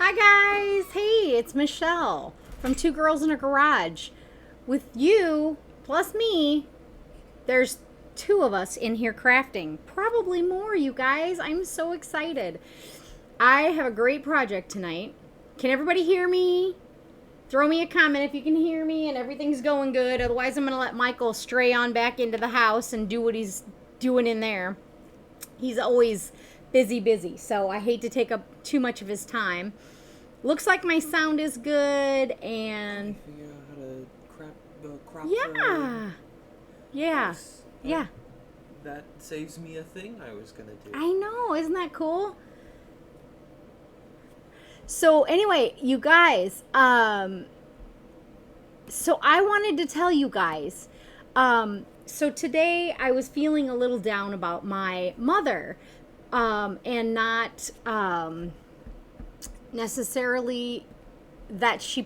Hi guys, hey, it's Michelle from Two Girls in a Garage. With you, plus me, there's two of us in here crafting. Probably more, you guys. I'm so excited. I have a great project tonight. Can everybody hear me? Throw me a comment if you can hear me and everything's going good. Otherwise, I'm going to let Michael stray on back into the house and do what he's doing in there. He's always busy, so I hate to take up too much of his time. Looks like my sound is good, and Figure out how to crop yeah, yeah, nice. yeah. That saves me a thing I was gonna do. I know, isn't that cool? So anyway, you guys, so I wanted to tell you guys, so today I was feeling a little down about my mother, and not, necessarily that she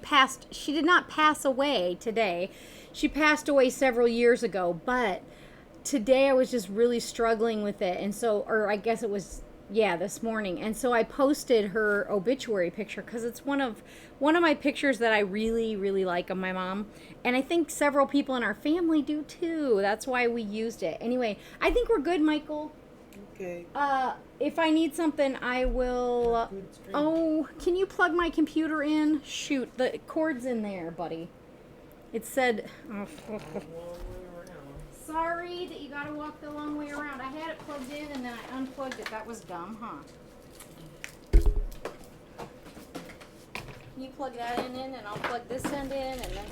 did not pass away today. She passed away several years ago, but today I was just really struggling with it. And so, or I guess it was, yeah, this morning. And so I posted her obituary picture because it's one of my pictures that I really like of my mom. And I think several people in our family do too. That's why we used it. Anyway, I think we're good, Michael. Okay. If I need something, I will. Oh, can you plug my computer in? Shoot, the cord's in there, buddy. It said. Sorry that you gotta walk the long way around. I had it plugged in and then I unplugged it. That was dumb, huh? Can you plug that in and I'll plug this end in and then.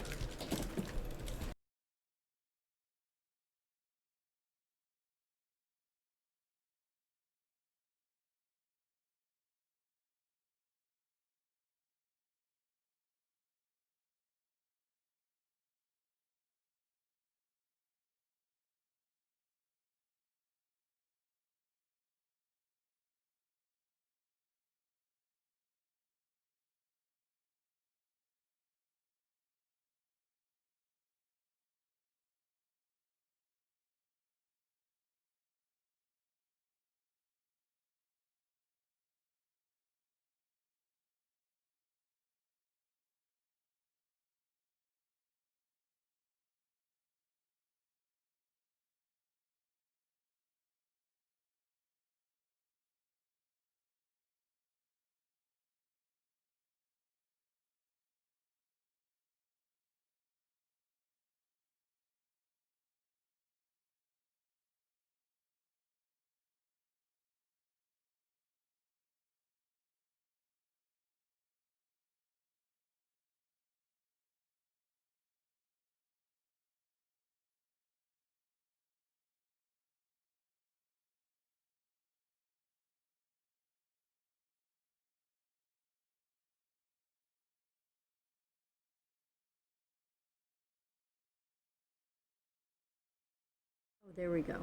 Oh, there we go.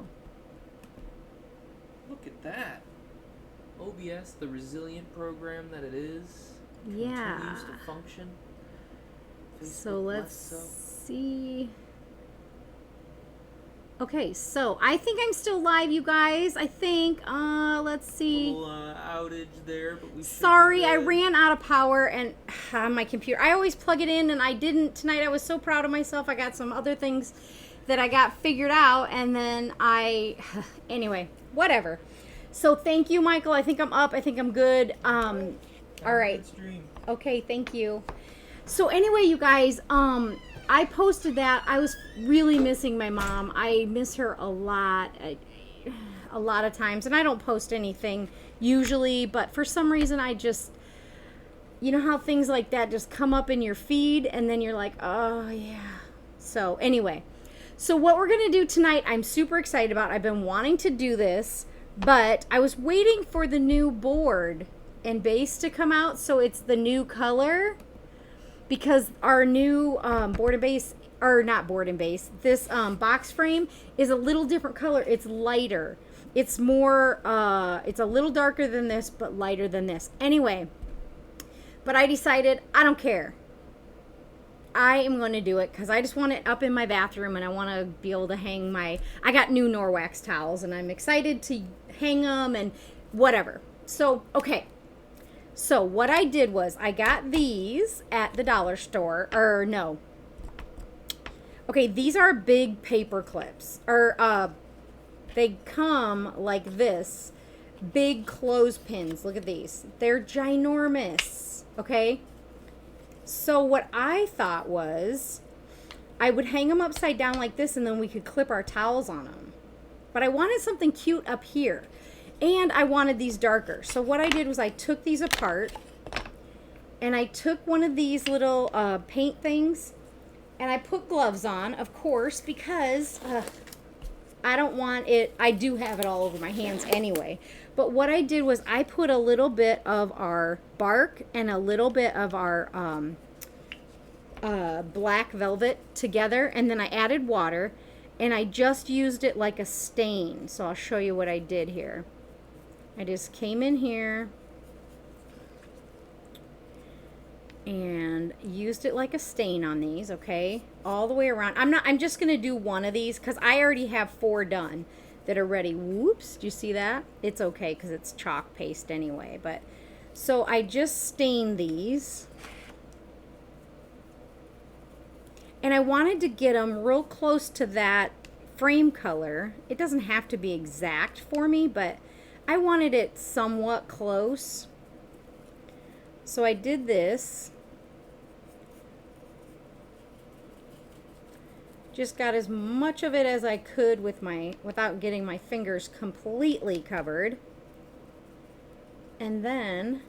Look at that. OBS, the resilient program that it is, Yeah. continues to function. So Facebook let's less so. see. Okay, so I think I'm still live, you guys. I think. Let's see. Little outage there, but we should be Sorry, I good. ran out of power and on my computer. I always plug it in, and I didn't tonight. I was so proud of myself. I got some other things that I got figured out, and then anyway, whatever. So thank you, Michael. I think I'm up. I think I'm good. All right. Good stream. Okay, thank you. So anyway, you guys, I posted that. I was really missing my mom. I miss her a lot of times, and I don't post anything usually, but for some reason I just, you know how things like that just come up in your feed and then you're like, oh yeah. So anyway, so what we're gonna do tonight, I'm super excited about. I've been wanting to do this, but I was waiting for the new board and base to come out, so it's the new color, because our new board and base, or not board and base, this box frame is a little different color. It's lighter. It's more, it's a little darker than this, but lighter than this. Anyway, but I decided I don't care. I am going to do it because I just want it up in my bathroom, and I want to be able to hang I got new Norwax towels, and I'm excited to hang them and whatever. So, okay. So what I did was I got these at the dollar store, or no. Okay, these are big paper clips, or they come like this, big clothespins. Look at these. They're ginormous, okay? So what I thought was I would hang them upside down like this, and then we could clip our towels on them. But I wanted something cute up here. And I wanted these darker. So what I did was I took these apart, and I took one of these little paint things, and I put gloves on, of course, because I don't want it, I do have it all over my hands anyway. But what I did was I put a little bit of our bark and a little bit of our black velvet together, and then I added water, and I just used it like a stain. So I'll show you what I did here. I just came in here and used it like a stain on these, okay? All the way around. I'm just gonna do one of these because I already have 4 done that are ready. Whoops, do you see that? It's okay because it's chalk paste anyway, but so I just stained these. And I wanted to get them real close to that frame color. It doesn't have to be exact for me, but I wanted it somewhat close. So I did this. Just got as much of it as I could with without getting my fingers completely covered. And then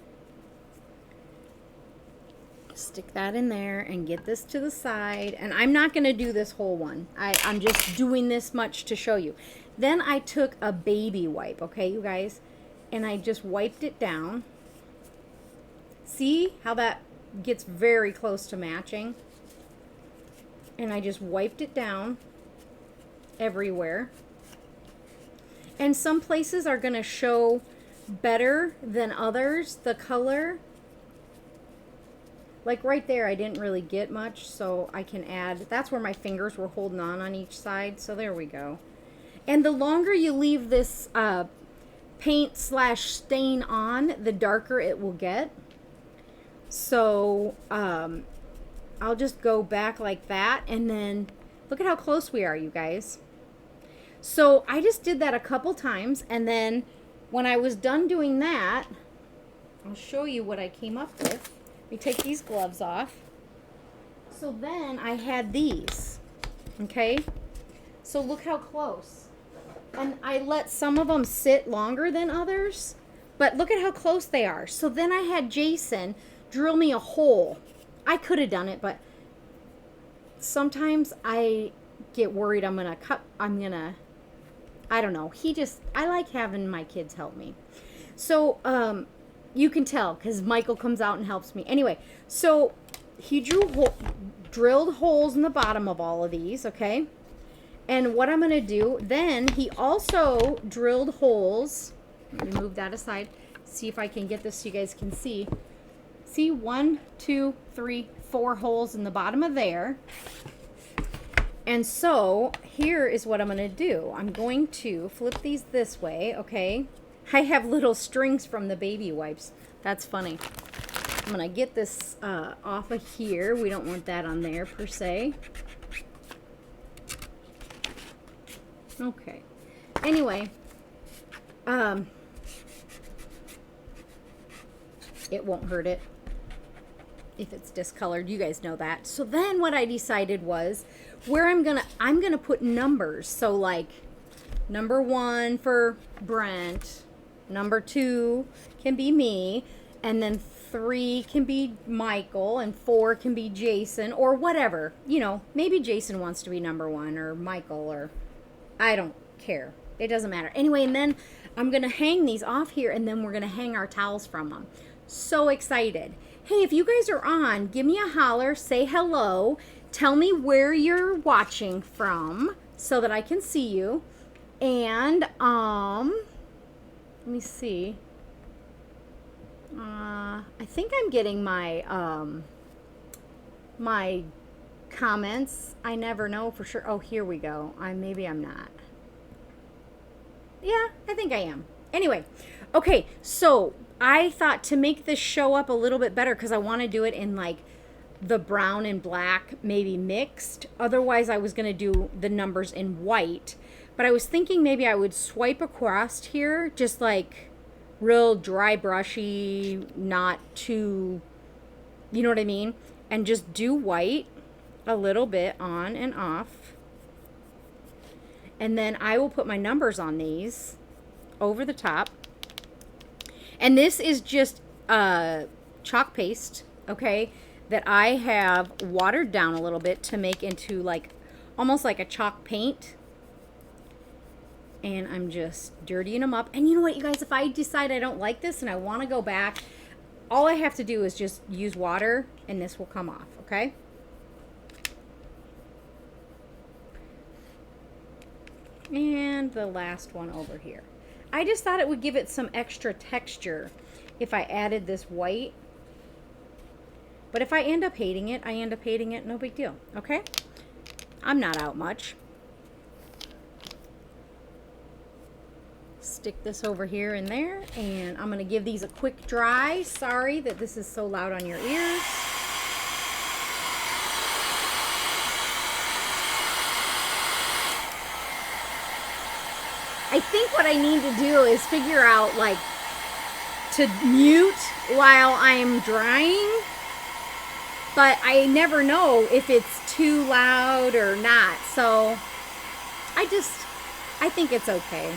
stick that in there and get this to the side. And I'm not going to do this whole one. I'm just doing this much to show you. Then I took a baby wipe, okay, you guys, and I just wiped it down. See how that gets very close to matching? And I just wiped it down everywhere. And some places are going to show better than others, the color. Like right there, I didn't really get much, so I can add, that's where my fingers were holding on each side, so there we go. And the longer you leave this paint / stain on, the darker it will get. So I'll just go back like that, and then look at how close we are, you guys. So I just did that a couple times, and then when I was done doing that, I'll show you what I came up with. Let me take these gloves off. So then I had these, okay? So look how close. And I let some of them sit longer than others, but look at how close they are. So then I had Jason drill me a hole. I could have done it, but sometimes I get worried I don't know. I like having my kids help me. So, you can tell because Michael comes out and helps me. Anyway, so he drilled holes in the bottom of all of these, okay? And what I'm going to do, then he also drilled holes. Let me move that aside. See if I can get this so you guys can see. See, 1, 2, 3, 4 holes in the bottom of there. And so here is what I'm going to do. I'm going to flip these this way, okay? I have little strings from the baby wipes. That's funny. I'm going to get this off of here. We don't want that on there per se. Okay. Anyway, it won't hurt it if it's discolored. You guys know that. So then what I decided was where I'm gonna put numbers. So like number 1 for Brent, number 2 can be me, and then 3 can be Michael, and 4 can be Jason, or whatever. You know, maybe Jason wants to be number 1, or Michael, or I don't care. It doesn't matter. Anyway, and then I'm going to hang these off here, and then we're going to hang our towels from them. So excited. Hey, if you guys are on, give me a holler, say hello, tell me where you're watching from so that I can see you. And, let me see. I think I'm getting my, my comments. I never know for sure. Oh, here we go. Maybe I'm not. Yeah, I think I am. Anyway, okay, so I thought to make this show up a little bit better, because I want to do it in like the brown and black, maybe mixed. Otherwise, I was going to do the numbers in white. But I was thinking maybe I would swipe across here, just like real dry brushy, not too, you know what I mean? And just do white a little bit on and off. And then I will put my numbers on these over the top. And this is just chalk paste, okay, that I have watered down a little bit to make into like almost like a chalk paint. And I'm just dirtying them up. And you know what, you guys, if I decide I don't like this and I want to go back, all I have to do is just use water and this will come off, okay? And the last one over here. I just thought it would give it some extra texture if I added this white. But if I end up hating it, I end up hating it. No big deal, okay? I'm not out much. Stick this over here and there, and I'm going to give these a quick dry. Sorry that this is so loud on your ears. I think what I need to do is figure out like to mute while I'm drying, but I never know if it's too loud or not. So I think it's okay.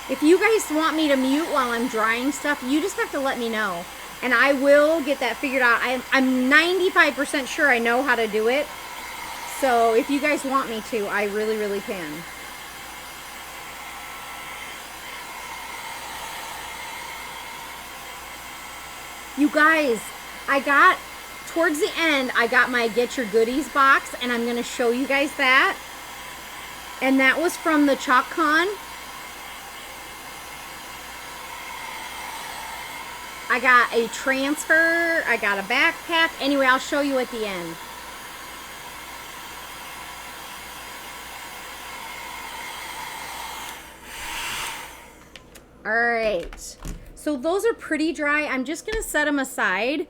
If you guys want me to mute while I'm drying stuff, you just have to let me know. And I will get that figured out. I'm 95% sure I know how to do it. So if you guys want me to, I really, really can. You guys, towards the end, I got my Get Your Goodies box, and I'm going to show you guys that. And that was from the Chalk Con. I got a transfer, I got a backpack. Anyway, I'll show you at the end. All right, so those are pretty dry. I'm just gonna set them aside,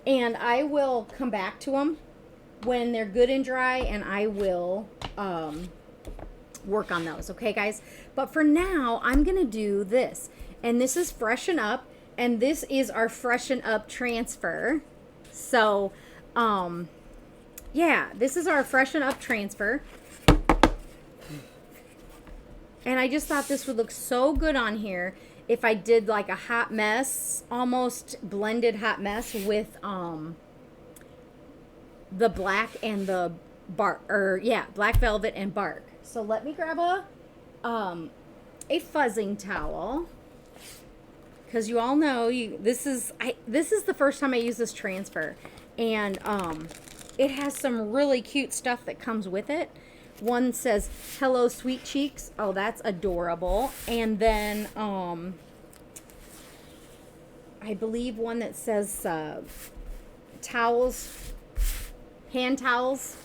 and I will come back to them when they're good and dry, and I will work on those, okay guys? But for now, I'm gonna do this, and this is Freshen Up. And this is our Freshen Up transfer. So, yeah, this is our Freshen Up transfer. And I just thought this would look so good on here if I did like a hot mess, almost blended hot mess with the black and the bark, or yeah, black velvet and bark. So let me grab a fuzzing towel. Because you all know, this is the first time I use this transfer, and it has some really cute stuff that comes with it. One says "Hello, Sweet Cheeks." Oh, that's adorable. And then I believe one that says towels, hand towels,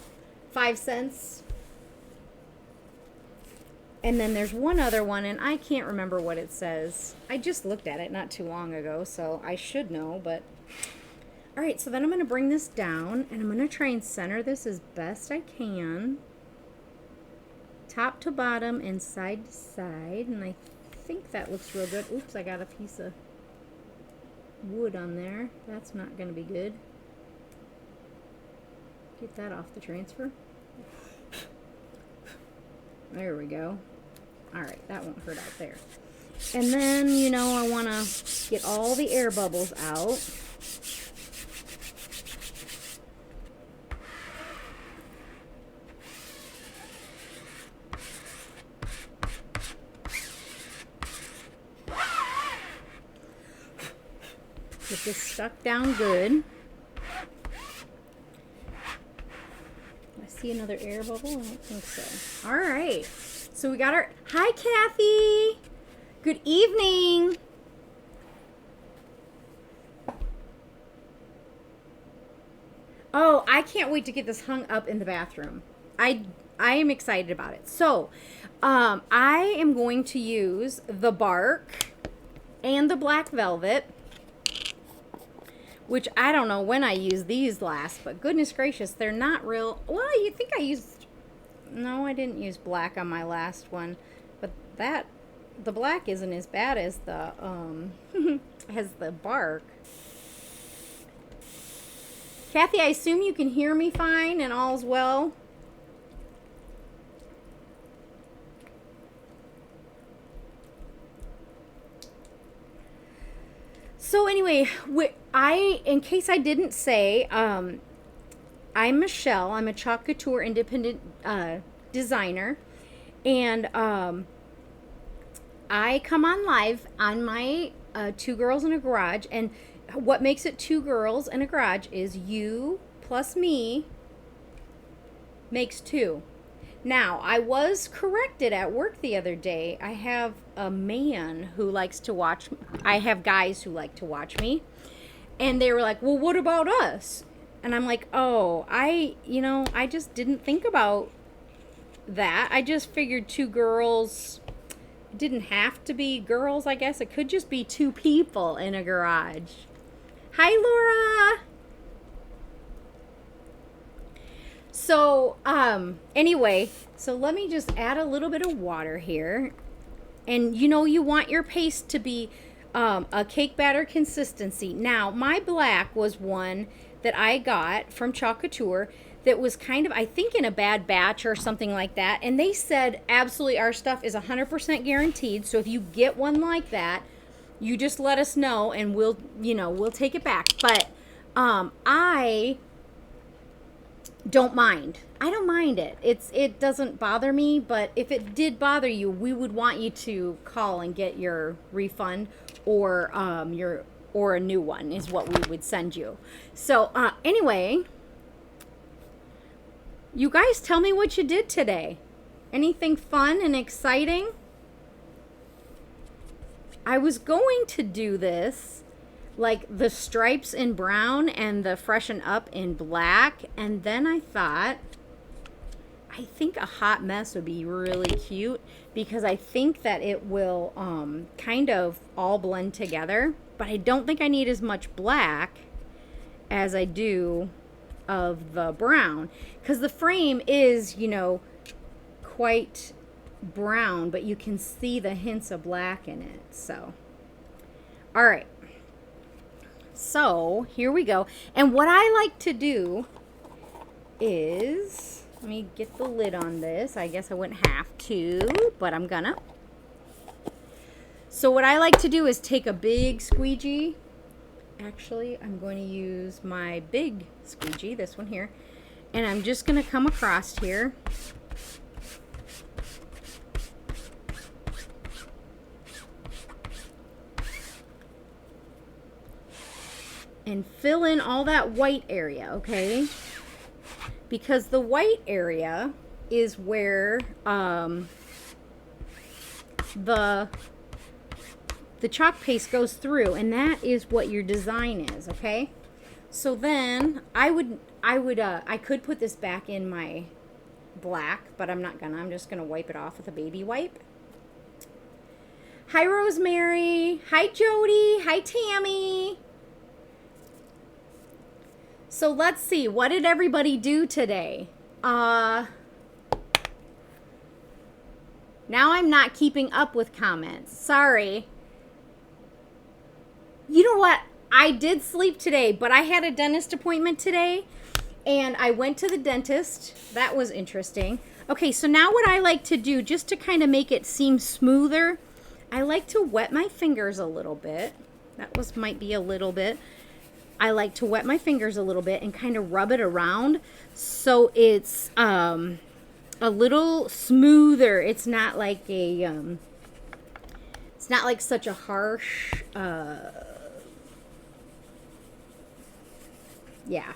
5 cents. And then there's one other one, and I can't remember what it says. I just looked at it not too long ago, so I should know, but... All right, so then I'm going to bring this down, and I'm going to try and center this as best I can. Top to bottom and side to side, and I think that looks real good. Oops, I got a piece of wood on there. That's not going to be good. Get that off the transfer. There we go. All right, that won't hurt out there. And then, you know, I want to get all the air bubbles out. Get this stuck down good. See another air bubble? I don't think so. All right. So we got our... Hi, Kathy. Good evening. Oh, I can't wait to get this hung up in the bathroom. I am excited about it. So, I am going to use the bark and the black velvet, which I don't know when I used these last, but goodness gracious, they're not real. Well, you think I used, no, I didn't use black on my last one, but the black isn't as bad as the, as the bark. Kathy, I assume you can hear me fine and all's well. So anyway, in case I didn't say, I'm Michelle. I'm a Chalk Couture independent designer, and I come on live on my Two Girls in a Garage. And what makes it Two Girls in a Garage is you plus me makes two. Now, I was corrected at work the other day. I have a man who likes to watch. I have guys who like to watch me. And they were like, well, what about us? And I'm like, oh, I just didn't think about that. I just figured two girls. It didn't have to be girls, I guess. It could just be two people in a garage. Hi, Laura. So, anyway, so let me just add a little bit of water here. And you want your paste to be a cake batter consistency. Now, my black was one that I got from Chalk Couture that was kind of, I think, in a bad batch or something like that. And they said, absolutely, our stuff is 100% guaranteed. So if you get one like that, you just let us know and we'll take it back. But I don't mind. I don't mind it. It doesn't bother me, but if it did bother you, we would want you to call and get your refund or a new one is what we would send you. So anyway, you guys tell me what you did today. Anything fun and exciting? I was going to do this like the stripes in brown and the freshen up in black, and then I thought, I think a hot mess would be really cute because I think that it will kind of all blend together, but I don't think I need as much black as I do of the brown because the frame is quite brown, but you can see the hints of black in it. So all right, so here we go. And what I like to do is, let me get the lid on this. I guess I wouldn't have to, but I'm gonna. So what I like to do is take a big squeegee. Actually, I'm going to use my big squeegee, this one here, and I'm just going to come across here. And fill in all that white area, okay? Because the white area is where the chalk paste goes through, and that is what your design is, okay? So then I could put this back in my black, but I'm not gonna. I'm just gonna wipe it off with a baby wipe. Hi, Rosemary. Hi, Jody. Hi, Tammy. So let's see, what did everybody do today? Now I'm not keeping up with comments. Sorry. You know what? I did sleep today, but I had a dentist appointment today, and I went to the dentist. That was interesting. Okay, so now what I like to do, just to kind of make it seem smoother, I like to wet my fingers a little bit. Might be a little bit. I like to wet my fingers a little bit and kind of rub it around so it's a little smoother. It's not like it's not like such a harsh yeah.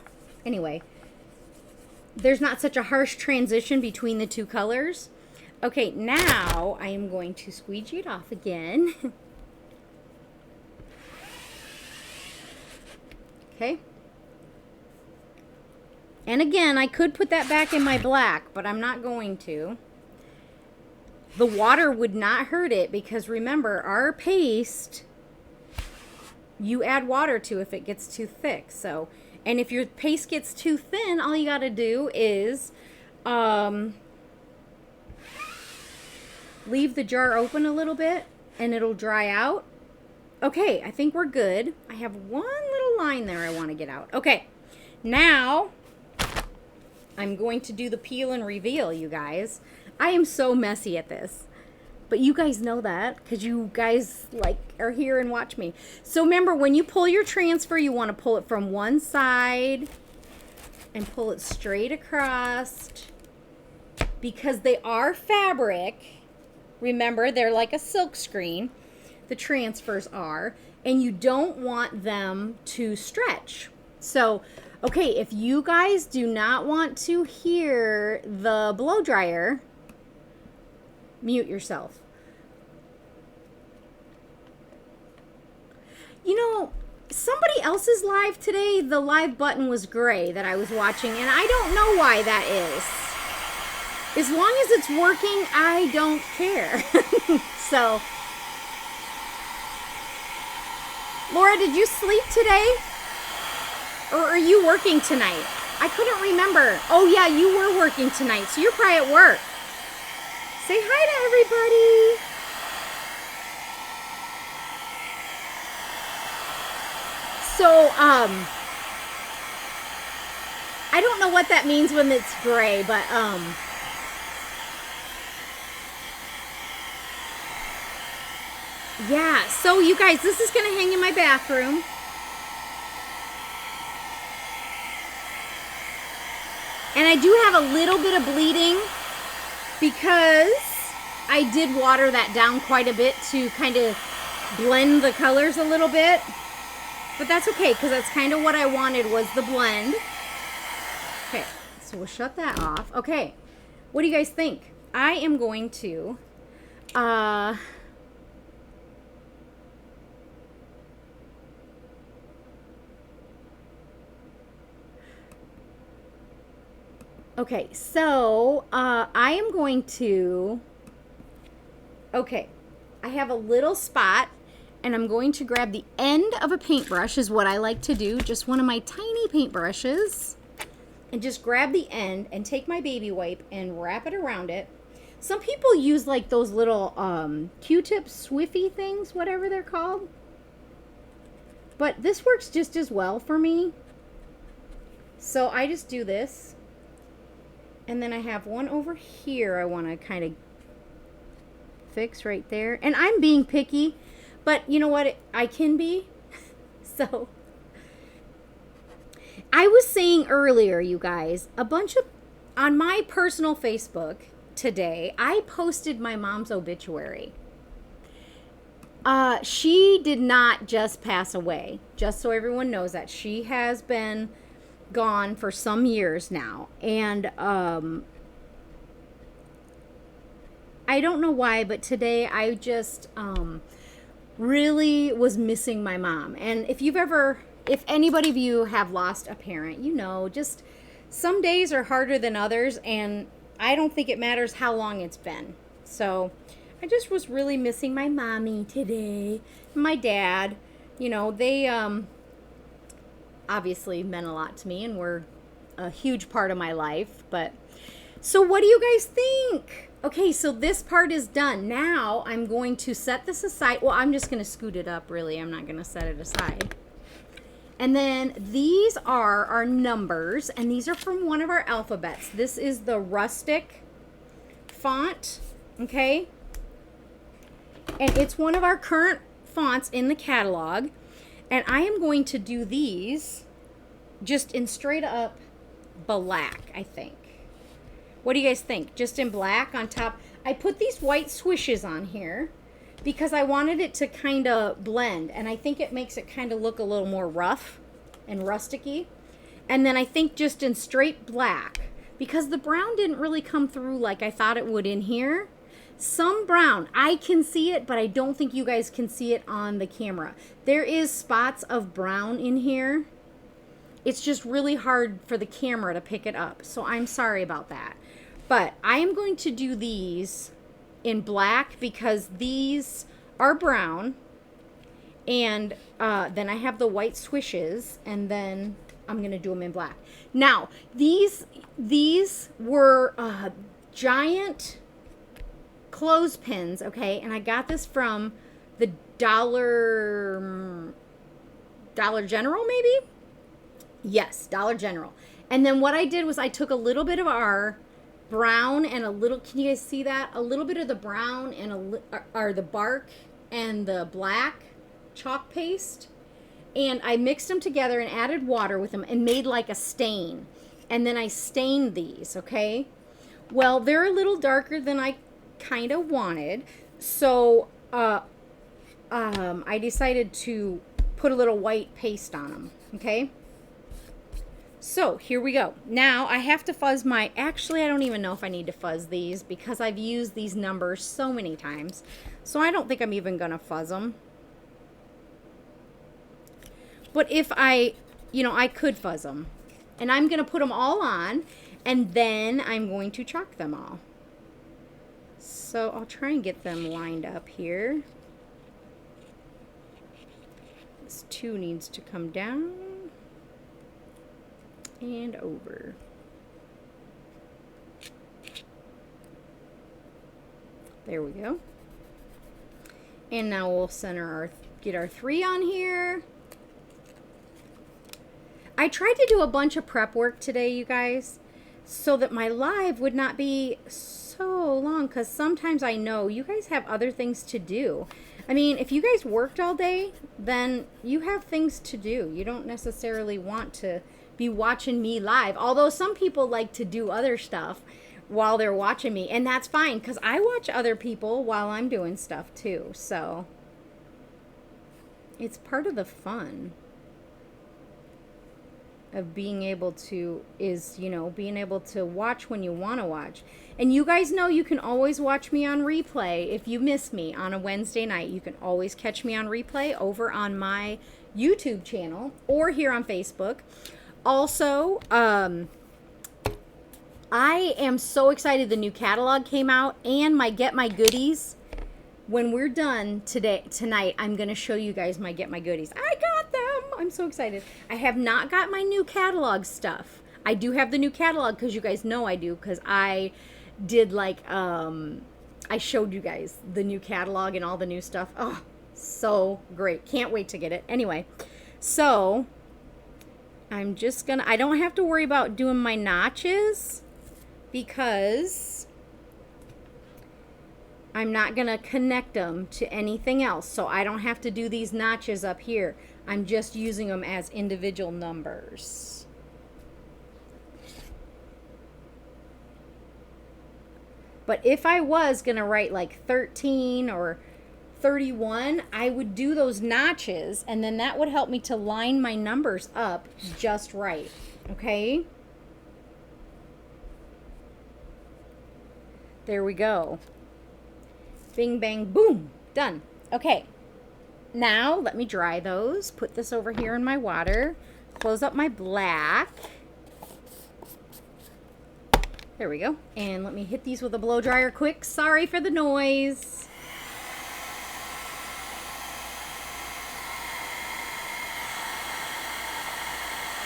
Anyway, there's not such a harsh transition between the two colors. Okay, now I am going to squeegee it off again. Okay. And again, I could put that back in my black, but I'm not going to. The water would not hurt it because remember, our paste you add water to if it gets too thick. So, and if your paste gets too thin, all you got to do is leave the jar open a little bit and it'll dry out. Okay, I think we're good. I have one little line there I want to get out. Okay, now I'm going to do the peel and reveal, you guys. I am so messy at this. But you guys know that because you guys like are here and watch me. So remember, when you pull your transfer, you want to pull it from one side and pull it straight across because they are fabric. Remember, they're like a silk screen. The transfers are, and you don't want them to stretch. So, okay, if you guys do not want to hear the blow dryer, mute yourself. You know, somebody else's live today, the live button was gray that I was watching, and I don't know why that is. As long as it's working, I don't care. So, Laura, did you sleep today? Or are you working tonight? I couldn't remember. Oh, yeah, you were working tonight, so you're probably at work. Say hi to everybody. So, I don't know what that means when it's gray, but, yeah, so you guys, this is going to hang in my bathroom. And I do have a little bit of bleeding because I did water that down quite a bit to kind of blend the colors a little bit. But that's okay because that's kind of what I wanted was the blend. Okay, so we'll shut that off. Okay, what do you guys think? I am going to... Okay, so I am going to, okay, I have a little spot and I'm going to grab the end of a paintbrush is what I like to do, just one of my tiny paintbrushes, and just grab the end and take my baby wipe and wrap it around it. Some people use like those little Q-tip Swiffy things, whatever they're called. But this works just as well for me. So I just do this. And then I have one over here I want to kind of fix right there. And I'm being picky, but you know what? I can be. So, I was saying earlier, you guys, on my personal Facebook today, I posted my mom's obituary. She did not just pass away, just so everyone knows that. She has been gone for some years now, and I don't know why, but today I just really was missing my mom. And if anybody of you have lost a parent, you know, just some days are harder than others, and I don't think it matters how long it's been. So I just was really missing my mommy today. My dad, you know, they obviously meant a lot to me and were a huge part of my life. But so what do you guys think? Okay, so this part is done. Now I'm going to set this aside. Well, I'm just going to scoot it up, really. I'm not going to set it aside. And then these are our numbers, and these are from one of our alphabets. This is the rustic font, okay? And it's one of our current fonts in the catalog. And I am going to do these just in straight up black, I think. What do you guys think? Just in black on top. I put these white swishes on here because I wanted it to kind of blend. And I think it makes it kind of look a little more rough and rusticy. And then I think just in straight black, because the brown didn't really come through like I thought it would in here. Some brown, I can see it, but I don't think you guys can see it on the camera. There is spots of brown in here. It's just really hard for the camera to pick it up. So I'm sorry about that. But I am going to do these in black because these are brown. And then I have the white swishes, and then I'm going to do them in black. Now, these were giant clothespins, okay? And I got this from the Dollar General, maybe? Yes, Dollar General. And then what I did was I took a little bit of our brown and a little, can you guys see that? A little bit of the brown and or the bark and the black chalk paste. And I mixed them together and added water with them and made like a stain. And then I stained these, okay? Well, they're a little darker than I kind of wanted. So I decided to put a little white paste on them, okay? So here we go. Now I have to fuzz actually I don't even know if I need to fuzz these because I've used these numbers so many times. So I don't think I'm even gonna fuzz them. But if I could fuzz them. And I'm gonna put them all on and then I'm going to chalk them all. So I'll try and get them lined up here. This 2 needs to come down and over. There we go. And now we'll get our 3 on here. I tried to do a bunch of prep work today, you guys, so that my live would not be so long, because sometimes I know you guys have other things to do. I mean, if you guys worked all day, then you have things to do. You don't necessarily want to be watching me live, although some people like to do other stuff while they're watching me, and that's fine, because I watch other people while I'm doing stuff too, so it's part of the fun of being able to being able to watch when you want to watch. And you guys know you can always watch me on replay. If you miss me on a Wednesday night, you can always catch me on replay over on my YouTube channel or here on Facebook. Also, I am so excited the new catalog came out and my Get My Goodies. When we're done tonight, I'm going to show you guys my Get My Goodies. I got them. I'm so excited. I have not got my new catalog stuff. I do have the new catalog because you guys know I do, because I did I showed you guys the new catalog and all the new stuff. Oh, so great. Can't wait to get it. Anyway, so I'm just going to, I don't have to worry about doing my notches because I'm not going to connect them to anything else. So I don't have to do these notches up here. I'm just using them as individual numbers. But if I was going to write like 13 or 31, I would do those notches, and then that would help me to line my numbers up just right. Okay? There we go. Bing, bang, boom. Done. Okay. Now, let me dry those. Put this over here in my water. Close up my black. There we go. And let me hit these with a blow dryer quick. Sorry for the noise.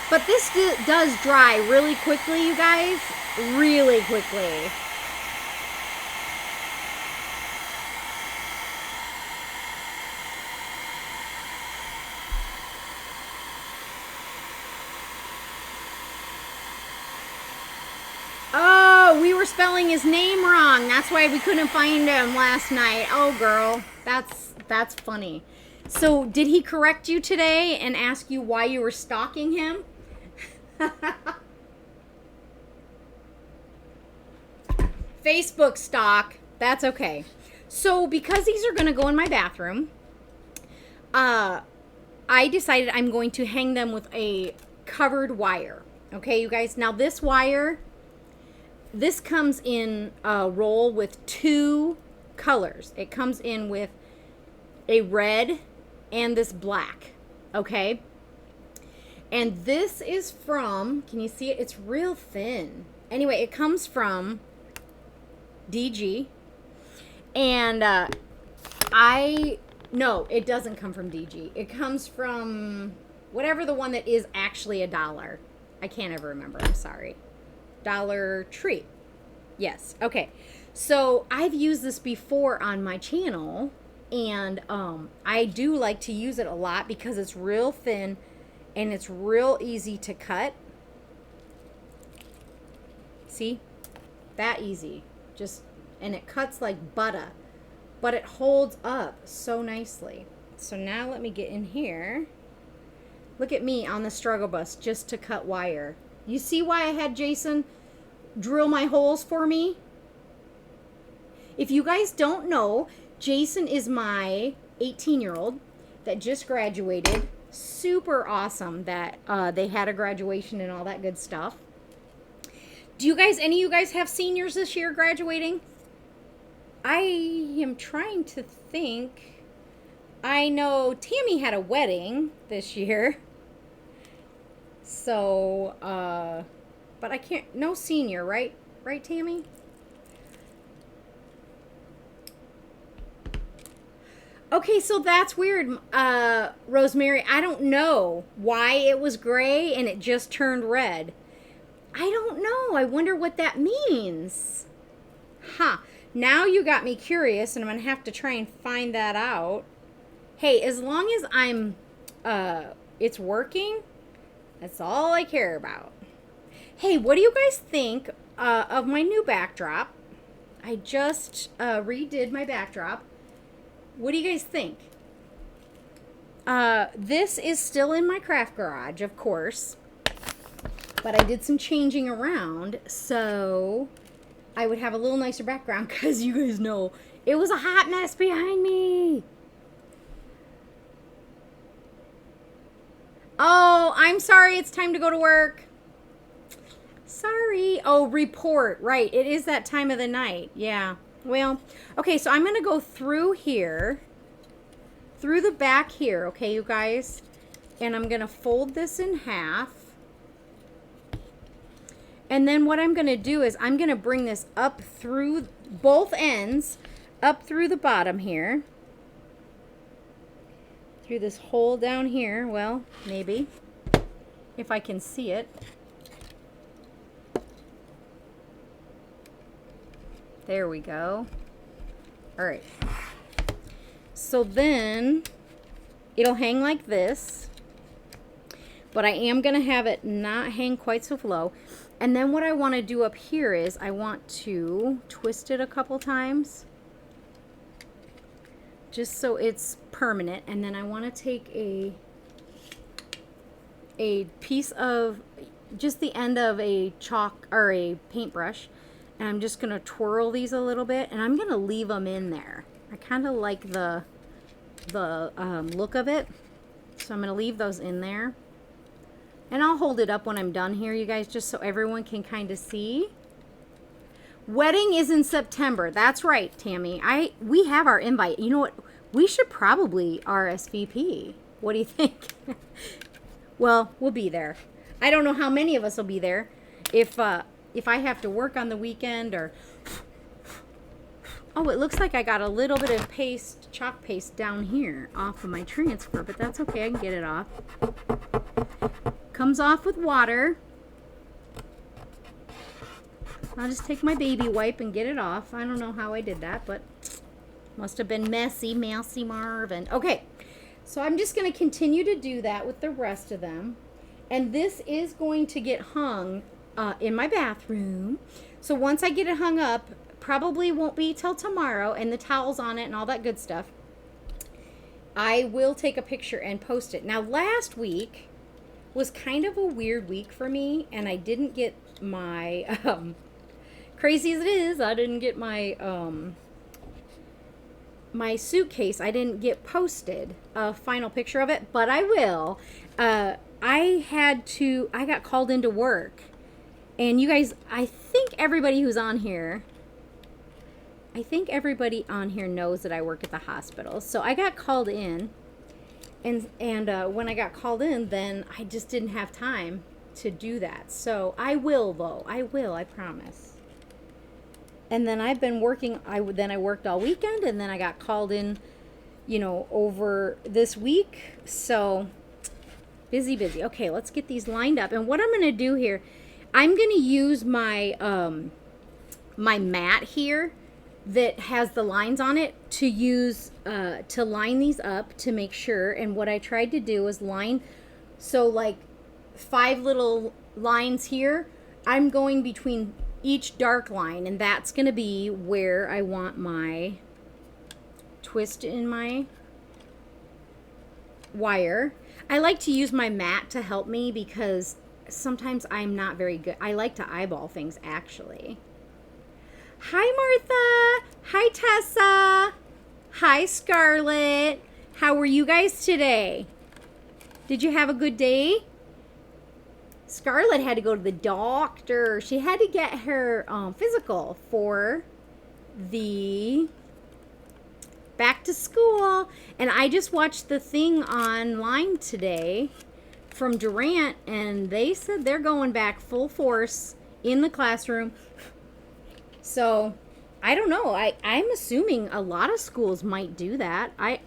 But this does dry really quickly, you guys. Really quickly. Oh, we were spelling his name wrong. That's why we couldn't find him last night. Oh, girl. That's funny. So, did he correct you today and ask you why you were stalking him? Facebook stalk. That's okay. So, because these are going to go in my bathroom, I decided I'm going to hang them with a covered wire. Okay, you guys? Now, this wire, this comes in a roll with 2 colors. It comes in with a red and this black. Okay? And this is from, can you see it? It's real thin. Anyway, it comes from DG. And I No, it doesn't come from DG. It comes from whatever the one that is actually $1. I can't ever remember. I'm sorry. Dollar Tree. Yes. Okay. So I've used this before on my channel, and I do like to use it a lot because it's real thin and it's real easy to cut. See? That easy. And it cuts like butter, but it holds up so nicely. So now let me get in here. Look at me on the struggle bus just to cut wire. You see why I had Jason drill my holes for me? If you guys don't know, Jason is my 18-year-old that just graduated. Super awesome that they had a graduation and all that good stuff. Do you guys, any of you guys have seniors this year graduating? I am trying to think. I know Tammy had a wedding this year. So, but I can't, no senior, right? Right, Tammy? Okay, so that's weird, Rosemary. I don't know why it was gray and it just turned red. I don't know. I wonder what that means. Huh. Now you got me curious, and I'm going to have to try and find that out. Hey, as long as it's working, that's all I care about. Hey, what do you guys think of my new backdrop? I just redid my backdrop. What do you guys think? This is still in my craft garage, of course. But I did some changing around, so I would have a little nicer background because you guys know it was a hot mess behind me. Oh, I'm sorry. It's time to go to work. Sorry. Oh, report. Right. It is that time of the night. Yeah. Well, okay. So I'm going to go through here, through the back here. Okay, you guys. And I'm going to fold this in half. And then what I'm going to do is I'm going to bring this up through both ends, up through the bottom here. Through this hole down here. Well, maybe. If I can see it. There we go. All right. So then it'll hang like this. But I am going to have it not hang quite so low. And then what I want to do up here is I want to twist it a couple times. Just so it's permanent. And then I want to take a piece of, just the end of a chalk or a paintbrush. And I'm just going to twirl these a little bit. And I'm going to leave them in there. I kind of like the look of it. So I'm going to leave those in there. And I'll hold it up when I'm done here, you guys, just so everyone can kind of see. Wedding is in September. That's right, Tammy. We have our invite. You know what? We should probably RSVP. What do you think? Well, we'll be there. I don't know how many of us will be there. If I have to work on the weekend or... Oh, it looks like I got a little bit of paste, chalk paste down here off of my transfer, but that's okay. I can get it off. Comes off with water. I'll just take my baby wipe and get it off. I don't know how I did that, but must have been messy, mousy Marvin. Okay, so I'm just going to continue to do that with the rest of them. And this is going to get hung in my bathroom. So once I get it hung up, probably won't be till tomorrow, and the towels on it and all that good stuff, I will take a picture and post it. Now, last week was kind of a weird week for me, and I didn't get my, crazy as it is, I didn't get my, my suitcase. I didn't get posted a final picture of it, but I will. I got called into work, and you guys, I think everybody on here knows that I work at the hospital. So I got called in. And when I got called in, then I just didn't have time to do that. So I will, though. I promise. And then I've been working. I worked all weekend, and then I got called in over this week. So busy. Okay, let's get these lined up. And what I'm going to do here, I'm going to use my my mat here that has the lines on it to use to line these up to make sure. And what I tried to do is line, so like 5 little lines here. I'm going between each dark line, and that's going to be where I want my twist in my wire. I like to use my mat to help me because sometimes I'm not very good. I like to eyeball things, actually. Hi, Martha. Hi, Tessa. Hi, Scarlett. How were you guys today? Did you have a good day? Scarlett had to go to the doctor. She had to get her physical for the back to school. And I just watched the thing online today from Durant, and they said they're going back full force in the classroom. So I don't know. I'm assuming a lot of schools might do that. I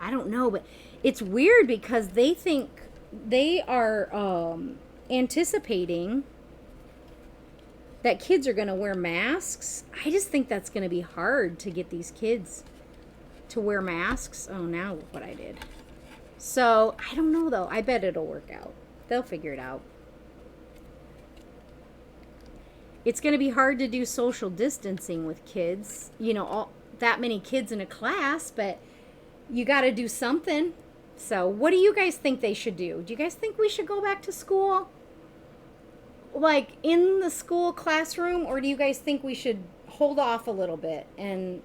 don't know, but it's weird because they think they are anticipating that kids are going to wear masks. I just think that's going to be hard to get these kids to wear masks. Oh, now look what I did. So I don't know though. I bet it'll work out. They'll figure it out. It's going to be hard to do social distancing with kids, all that many kids in a class, but you got to do something. So what do you guys think they should do? Do you guys think we should go back to school? Like in the school classroom, or do you guys think we should hold off a little bit and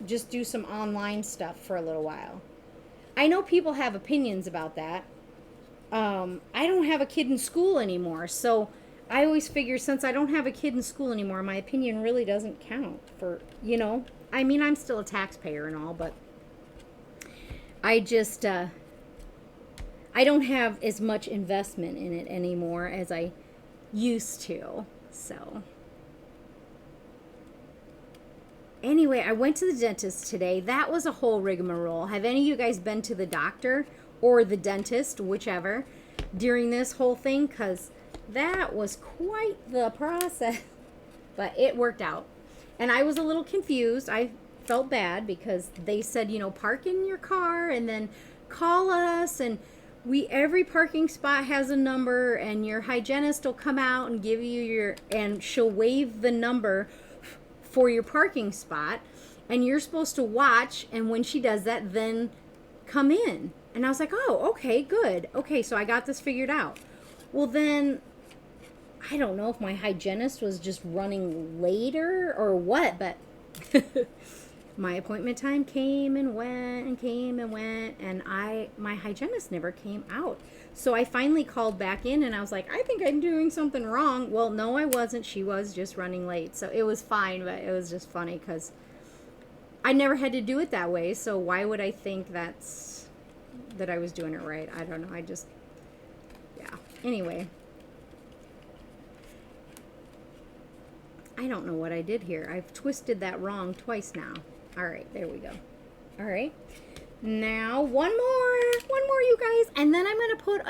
just do some online stuff for a little while? I know people have opinions about that. I don't have a kid in school anymore, so I always figure since I don't have a kid in school anymore, my opinion really doesn't count for, I mean, I'm still a taxpayer and all, but I just, I don't have as much investment in it anymore as I used to. So anyway, I went to the dentist today. That was a whole rigmarole. Have any of you guys been to the doctor or the dentist, whichever, during this whole thing? Because that was quite the process, but it worked out. And I was a little confused. I felt bad because they said, park in your car and then call us, and every parking spot has a number, and your hygienist will come out and give you and she'll wave the number for your parking spot, and you're supposed to watch, and when she does that, then come in. And I was like, oh, okay, good. Okay, so I got this figured out. Well, then I don't know if my hygienist was just running later or what, but my appointment time came and went, and my hygienist never came out. So I finally called back in, and I was like, I think I'm doing something wrong. Well, no, I wasn't. She was just running late. So it was fine, but it was just funny because I never had to do it that way. So why would I think that I was doing it right? I don't know. Yeah. Anyway. I don't know what I did here. I've twisted that wrong twice now. All right, there we go. All right. Now, one more, you guys. And then I'm going to put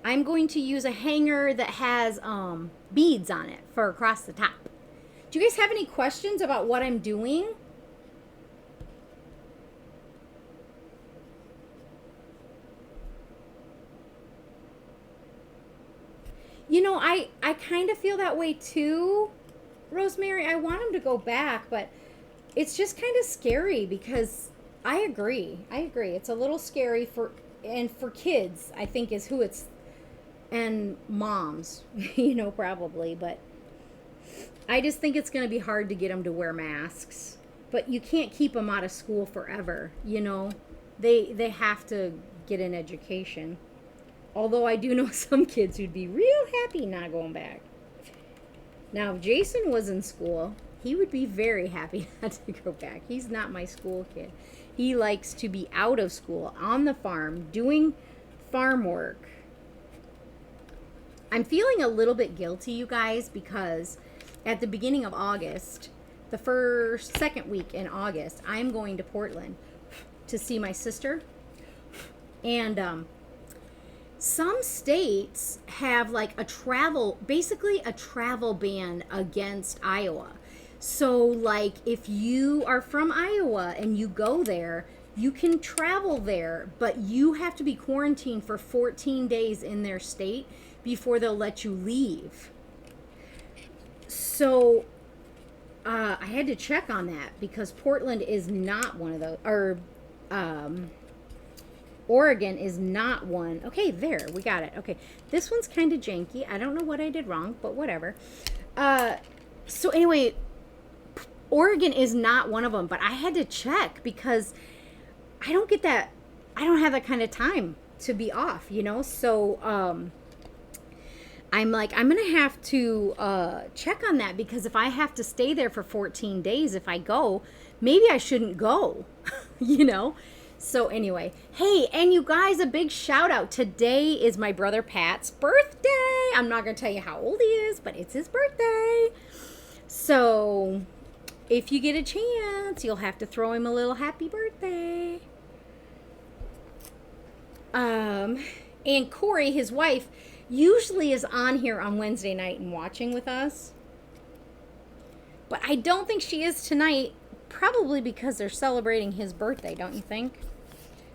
I'm going to use a hanger that has beads on it for across the top. Do you guys have any questions about what I'm doing? I kind of feel that way too, Rosemary. I want him to go back, but it's just kind of scary because I agree. It's a little scary for kids, I think, is who it's, and moms, probably, but I just think it's going to be hard to get them to wear masks. But you can't keep them out of school forever, They have to get an education. Although I do know some kids who'd be real happy not going back. Now, if Jason was in school, he would be very happy not to go back. He's not my school kid. He likes to be out of school, on the farm, doing farm work. I'm feeling a little bit guilty, you guys, because at the beginning of August, second week in August, I'm going to Portland to see my sister. And some states have like basically a travel ban against Iowa. So like if you are from Iowa and you go there, you can travel there, but you have to be quarantined for 14 days in their state before they'll let you leave. So I had to check on that because Portland is not one of those, or Oregon is not one. Okay, there, we got it. Okay, this one's kind of janky. I don't know what I did wrong, but whatever. So anyway, Oregon is not one of them, but I had to check because I don't have that kind of time to be off, So I'm like, I'm gonna have to check on that because if I have to stay there for 14 days, if I go, maybe I shouldn't go, So anyway, hey, and you guys, a big shout out. Today is my brother Pat's birthday. I'm not going to tell you how old he is, but it's his birthday. So if you get a chance, you'll have to throw him a little happy birthday. And Corey, his wife, usually is on here on Wednesday night and watching with us. But I don't think she is tonight, probably because they're celebrating his birthday, don't you think?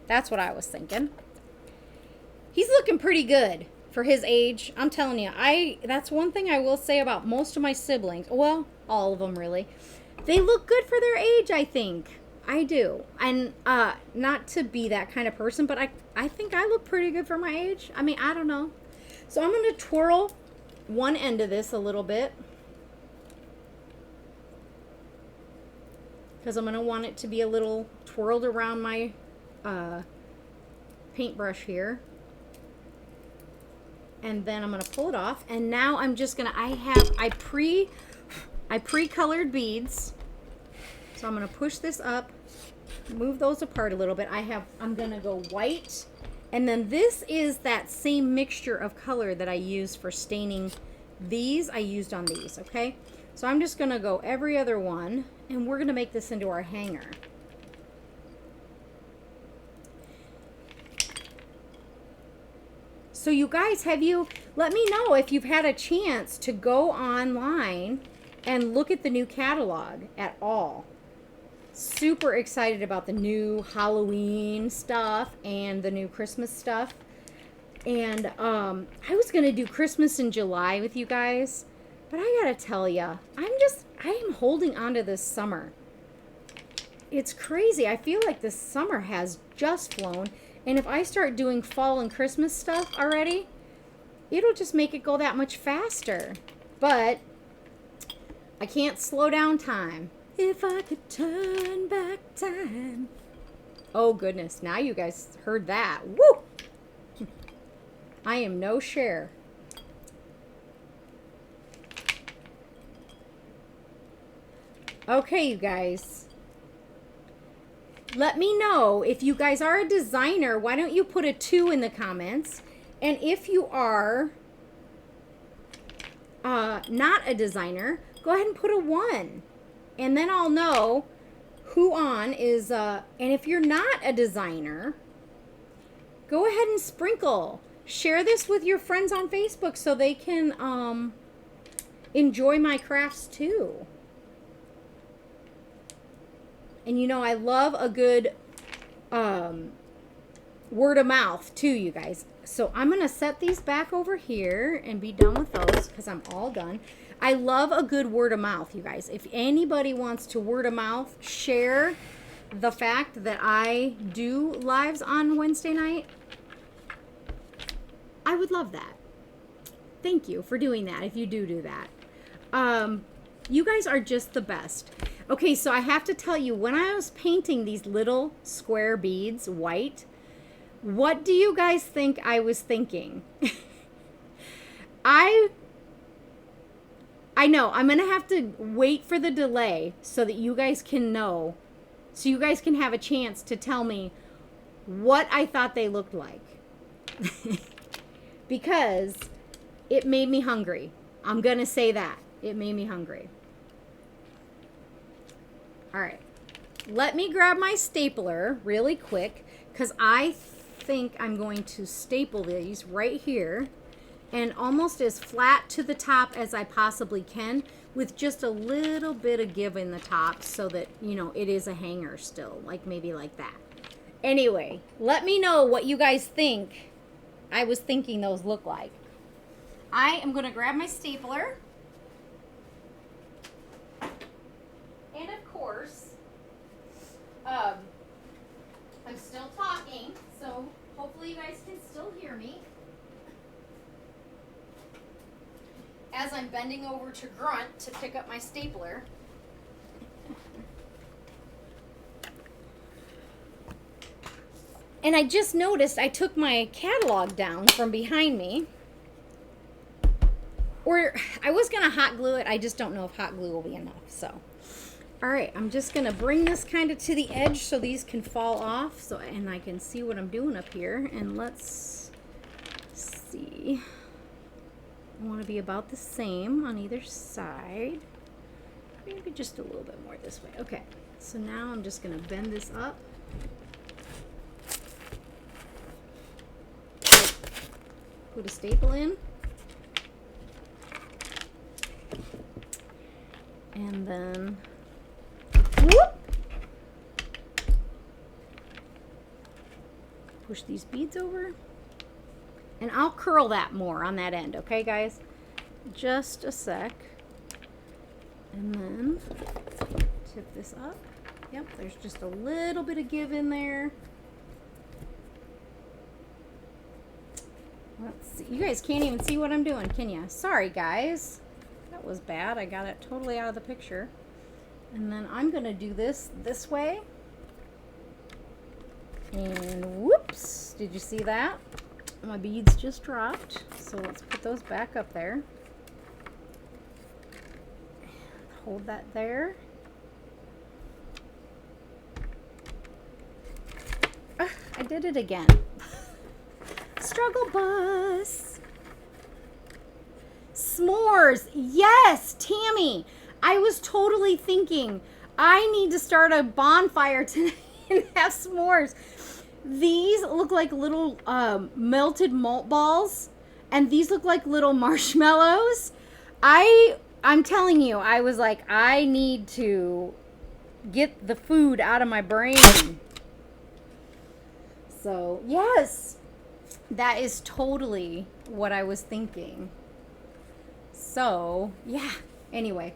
That's what I was thinking. He's looking pretty good for his age. I'm telling you, that's one thing I will say about most of my siblings. Well, all of them really. They look good for their age, I think. I do. And not to be that kind of person, but I think I look pretty good for my age. I mean, I don't know. So I'm going to twirl one end of this a little bit, because I'm going to want it to be a little twirled around my paintbrush here. And then I'm going to pull it off. And now I'm just going to, I pre-colored beads. So I'm going to push this up, move those apart a little bit. I'm going to go white. And then this is that same mixture of color that I used for staining these. I used on these, okay? So I'm just going to go every other one, and we're going to make this into our hanger. So you guys, let me know if you've had a chance to go online and look at the new catalog at all. Super excited about the new Halloween stuff and the new Christmas stuff. And I was going to do Christmas in July with you guys, but I got to tell you, I am holding on to this summer. It's crazy. I feel like this summer has just flown. And if I start doing fall and Christmas stuff already, it'll just make it go that much faster. But I can't slow down time. If I could turn back time. Oh, goodness. Now you guys heard that. Woo! I am no Cher. Okay, you guys. Let me know if you guys are a designer. Why don't you put a 2 in the comments? And if you are not a designer, go ahead and put a 1. And then I'll know who on is, and if you're not a designer, go ahead and sprinkle. Share this with your friends on Facebook so they can enjoy my crafts too. And I love a good word of mouth too, you guys. So I'm going to set these back over here and be done with those because I'm all done. I love a good word of mouth, you guys. If anybody wants to word of mouth, share the fact that I do lives on Wednesday night, I would love that. Thank you for doing that if you do that. You guys are just the best. Okay, so I have to tell you, when I was painting these little square beads white, what do you guys think I was thinking? I know, I'm going to have to wait for the delay so that you guys can know, so you guys can have a chance to tell me what I thought they looked like. Because it made me hungry. I'm going to say that. It made me hungry. All right. Let me grab my stapler really quick because I think I'm going to staple these right here and almost as flat to the top as I possibly can with just a little bit of give in the top so that, you know, it is a hanger still, like maybe like that. Anyway, let me know what you guys think I was thinking those look like. I am going to grab my stapler. And of course, I'm still talking, so hopefully you guys can still hear me. As I'm bending over to grunt to pick up my stapler. And I just noticed I took my catalog down from behind me. Or I was going to hot glue it. I just don't know if hot glue will be enough. So, all right, I'm just going to bring this kind of to the edge so these can fall off. And I can see what I'm doing up here. And let's see. I want to be about the same on either side. Maybe just a little bit more this way. Okay, so now I'm just going to bend this up. Put a staple in. And then, whoop! Push these beads over. And I'll curl that more on that end, okay, guys? Just a sec. And then tip this up. Yep, there's just a little bit of give in there. Let's see. You guys can't even see what I'm doing, can you? Sorry, guys. That was bad. I got it totally out of the picture. And then I'm going to do this way. And whoops. Did you see that? My beads just dropped, so let's put those back up there. Hold that there. I did it again. Struggle bus. S'mores. Yes, Tammy. I was totally thinking I need to start a bonfire tonight and have s'mores. These look like little melted malt balls, and these look like little marshmallows. I'm telling you, I was like, I need to get the food out of my brain. So, yes, that is totally what I was thinking. So, yeah, anyway.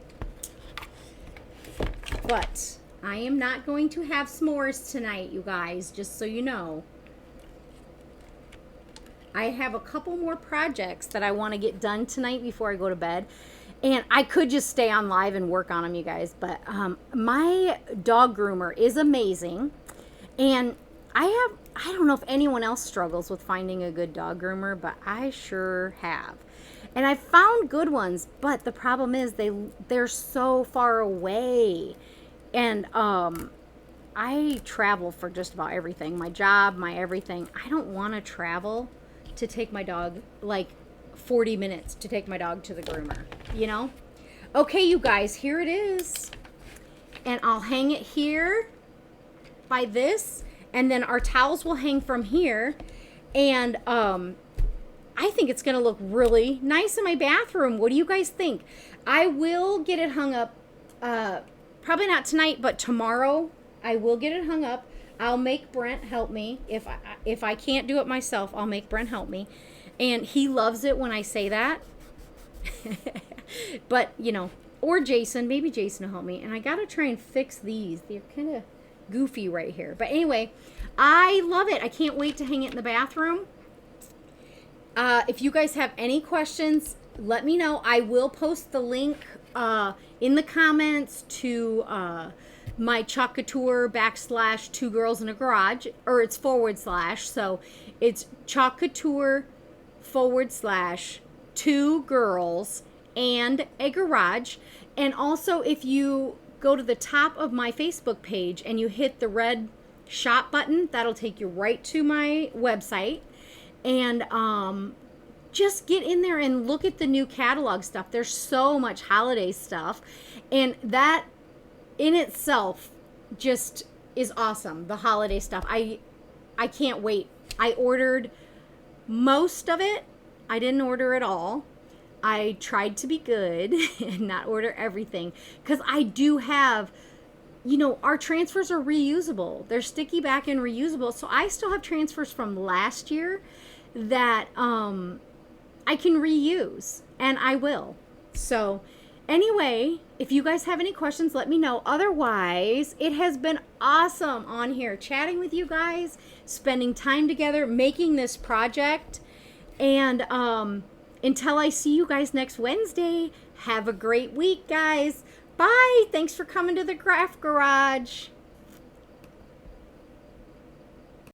But I am not going to have s'mores tonight, you guys, just so you know. I have a couple more projects that I want to get done tonight before I go to bed. And I could just stay on live and work on them, you guys. But my dog groomer is amazing. And I don't know if anyone else struggles with finding a good dog groomer, but I sure have. And I found good ones, but the problem is they're so far away. And I travel for just about everything. My job, my everything. I don't want to travel to take my dog, like 40 minutes to take my dog to the groomer, you know? Okay, you guys, here it is. And I'll hang it here by this. And then our towels will hang from here. And I think it's going to look really nice in my bathroom. What do you guys think? I will get it hung up. Probably not tonight, but tomorrow I will get it hung up. I'll make Brent help me. If I can't do it myself, I'll make Brent help me. And he loves it when I say that. But, you know, or Jason. Maybe Jason will help me. And I got to try and fix these. They're kind of goofy right here. But anyway, I love it. I can't wait to hang it in the bathroom. If you guys have any questions, let me know. I will post the link in the comments to my Chalk Couture / 2 girls in a garage, or it's / so it's Chalk Couture / 2 girls and a garage. And also, if you go to the top of my Facebook page and you hit the red shop button, that'll take you right to my website. And just get in there and look at the new catalog stuff. There's so much holiday stuff. And that in itself just is awesome. The holiday stuff. I can't wait. I ordered most of it. I didn't order it all. I tried to be good and not order everything because I do have, our transfers are reusable. They're sticky back and reusable. So I still have transfers from last year that I can reuse, and I will. So anyway, if you guys have any questions, let me know. Otherwise, it has been awesome on here chatting with you guys, spending time together, making this project. And until I see you guys next Wednesday, have a great week, guys. Bye. Thanks for coming to the Craft Garage.